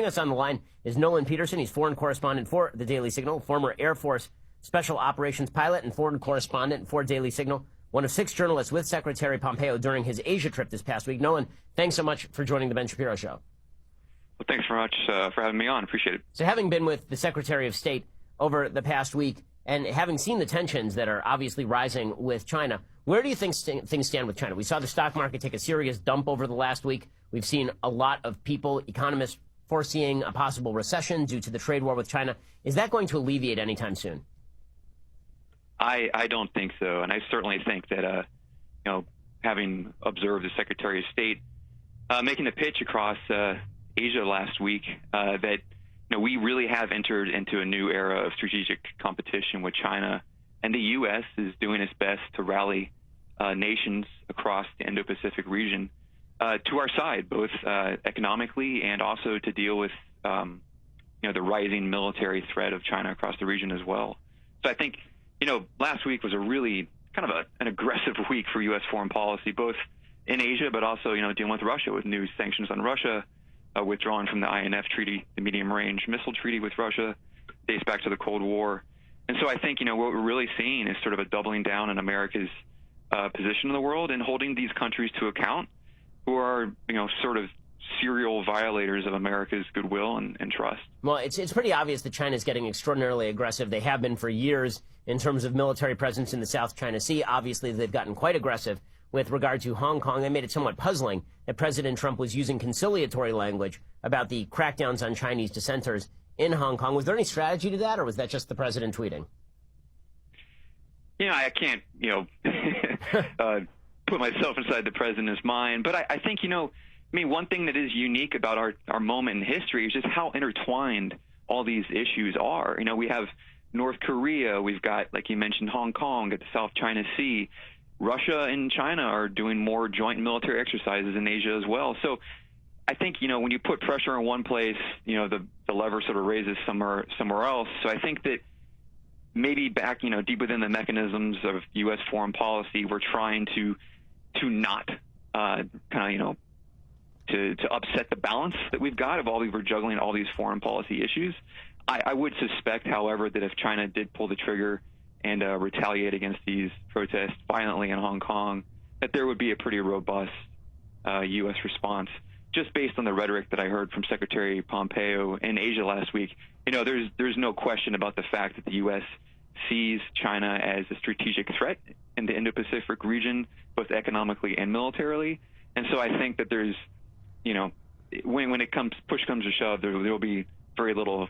Joining us on the line is Nolan Peterson. He's foreign correspondent for the Daily Signal, former Air Force Special Operations pilot and foreign correspondent for Daily Signal, one of 6 journalists with Secretary Pompeo during his Asia trip this past week. Nolan, thanks so much for joining the Ben Shapiro Show. Well, thanks very much for having me on. Appreciate it. So having been with the Secretary of State over the past week and having seen the tensions that are obviously rising with China, where do you think things stand with China? We saw the stock market take a serious dump over the last week. We've seen a lot of people, economists, foreseeing a possible recession due to the trade war with China. Is that going to alleviate anytime soon? I don't think so, and I certainly think that having observed the Secretary of State making a pitch across Asia last week, that we really have entered into a new era of strategic competition with China, and the U.S. is doing its best to rally nations across the Indo-Pacific region to our side, both economically and also to deal with the rising military threat of China across the region as well. So I think last week was a really kind of an aggressive week for U.S. foreign policy, both in Asia, but also dealing with Russia, with new sanctions on Russia, withdrawing from the INF treaty, the medium-range missile treaty with Russia, dates back to the Cold War. And so I think what we're really seeing is sort of a doubling down in America's position in the world and holding these countries to account, who are sort of serial violators of America's goodwill and trust. Well, it's pretty obvious that China is getting extraordinarily aggressive. They have been for years in terms of military presence in the South China Sea. Obviously, they've gotten quite aggressive with regard to Hong Kong. They made it somewhat puzzling that President Trump was using conciliatory language about the crackdowns on Chinese dissenters in Hong Kong. Was there any strategy to that, or was that just the president tweeting? I can't, put myself inside the president's mind, but I think, one thing that is unique about our moment in history is just how intertwined all these issues are. We have North Korea, we've got, like you mentioned, Hong Kong, at the South China Sea. Russia and China are doing more joint military exercises in Asia as well. So I think, when you put pressure in one place, the lever sort of raises somewhere else. So I think that maybe back, deep within the mechanisms of U.S. foreign policy, we're trying to not to upset the balance that we've got of we're juggling all these foreign policy issues. I would suspect, however, that if China did pull the trigger and retaliate against these protests violently in Hong Kong, that there would be a pretty robust U.S. response, just based on the rhetoric that I heard from Secretary Pompeo in Asia last week. There's no question about the fact that the U.S. sees China as a strategic threat in the Indo-Pacific region, both economically and militarily. And so I think that there's, when push comes to shove, there will be very little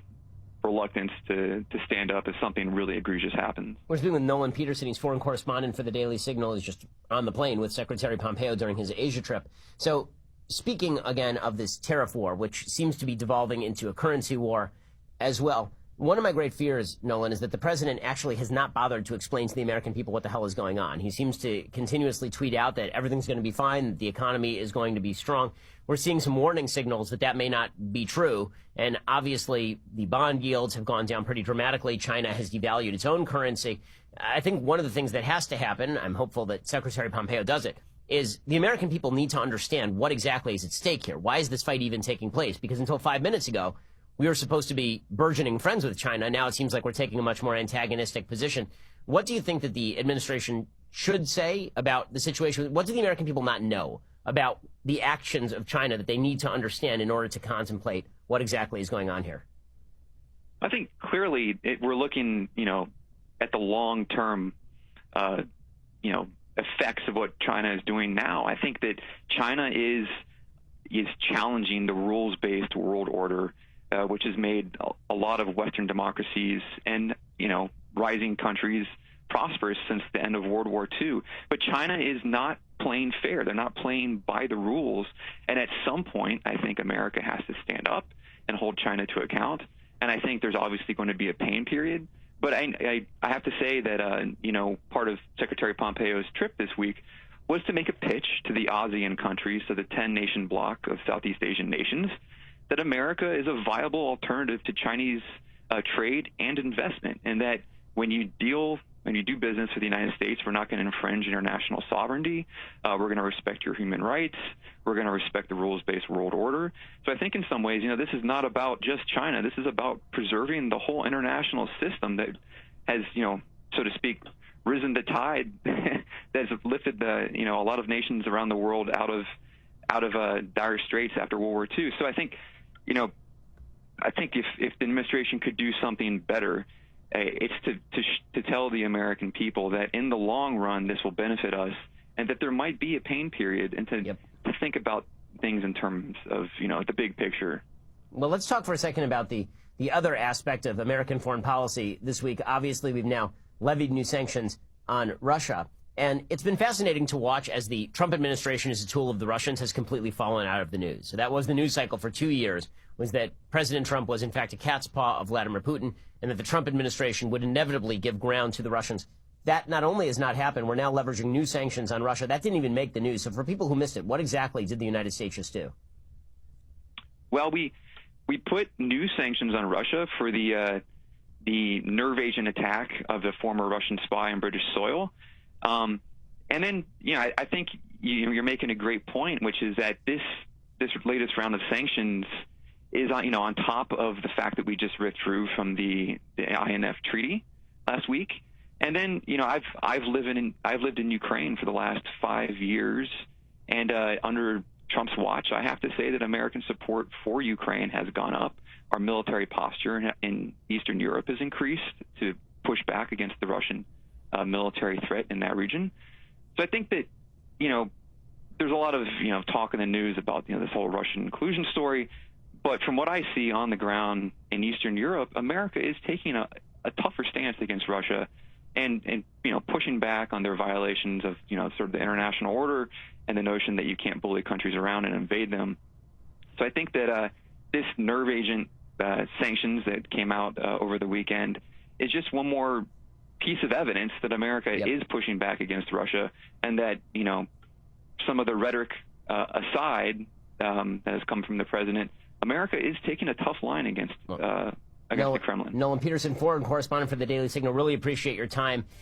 reluctance to stand up if something really egregious happens. We're speaking with Nolan Peterson. He's foreign correspondent for the Daily Signal. He's just on the plane with Secretary Pompeo during his Asia trip. So speaking again of this tariff war, which seems to be devolving into a currency war as well, one of my great fears, Nolan, is that the president actually has not bothered to explain to the American people what the hell is going on. He seems to continuously tweet out that everything's going to be fine, that the economy is going to be strong. We're seeing some warning signals that may not be true. And obviously, the bond yields have gone down pretty dramatically. China has devalued its own currency. I think one of the things that has to happen, I'm hopeful that Secretary Pompeo does it, is the American people need to understand what exactly is at stake here. Why is this fight even taking place? Because until 5 minutes ago, we were supposed to be burgeoning friends with China. Now it seems like we're taking a much more antagonistic position. What do you think that the administration should say about the situation? What do the American people not know about the actions of China that they need to understand in order to contemplate what exactly is going on here? I think clearly we're looking, at the long-term, effects of what China is doing now. I think that China is challenging the rules-based world order, which has made a lot of Western democracies and, rising countries prosperous since the end of World War II. But China is not playing fair. They're not playing by the rules. And at some point, I think America has to stand up and hold China to account. And I think there's obviously going to be a pain period. But I have to say that, part of Secretary Pompeo's trip this week was to make a pitch to the ASEAN countries, so the 10-nation bloc of Southeast Asian nations, that America is a viable alternative to Chinese trade and investment, and that when you deal when you do business with the United States, we're not going to infringe international sovereignty. We're going to respect your human rights. We're going to respect the rules-based world order. So I think in some ways, this is not about just China. This is about preserving the whole international system that has, so to speak, risen the tide that has lifted a lot of nations around the world out of dire straits after World War II. So I think, I think if the administration could do something better, it's to tell the American people that in the long run this will benefit us, and that there might be a pain period, and to think about things in terms of the big picture. Well, let's talk for a second about the other aspect of American foreign policy this week. Obviously, we've now levied new sanctions on Russia. And it's been fascinating to watch as the Trump administration as a tool of the Russians has completely fallen out of the news. So that was the news cycle for 2 years, was that President Trump was in fact a cat's paw of Vladimir Putin, and that the Trump administration would inevitably give ground to the Russians. That not only has not happened, we're now leveraging new sanctions on Russia. That didn't even make the news. So for people who missed it, what exactly did the United States just do? Well, we put new sanctions on Russia for the nerve agent attack of the former Russian spy on British soil. And then, I think you're making a great point, which is that this latest round of sanctions is on top of the fact that we just withdrew from the INF treaty last week. And then, I've lived in Ukraine for the last 5 years, and under Trump's watch, I have to say that American support for Ukraine has gone up. Our military posture in Eastern Europe has increased to push back against the Russian military threat in that region. So I think that, there's a lot of, talk in the news about, this whole Russian inclusion story. But from what I see on the ground in Eastern Europe, America is taking a tougher stance against Russia and pushing back on their violations of, sort of the international order and the notion that you can't bully countries around and invade them. So I think that this nerve agent sanctions that came out over the weekend is just one more piece of evidence that America is pushing back against Russia, and that, some of the rhetoric aside that has come from the president, America is taking a tough line against the Kremlin. Nolan Peterson, foreign correspondent for the Daily Signal. Really appreciate your time.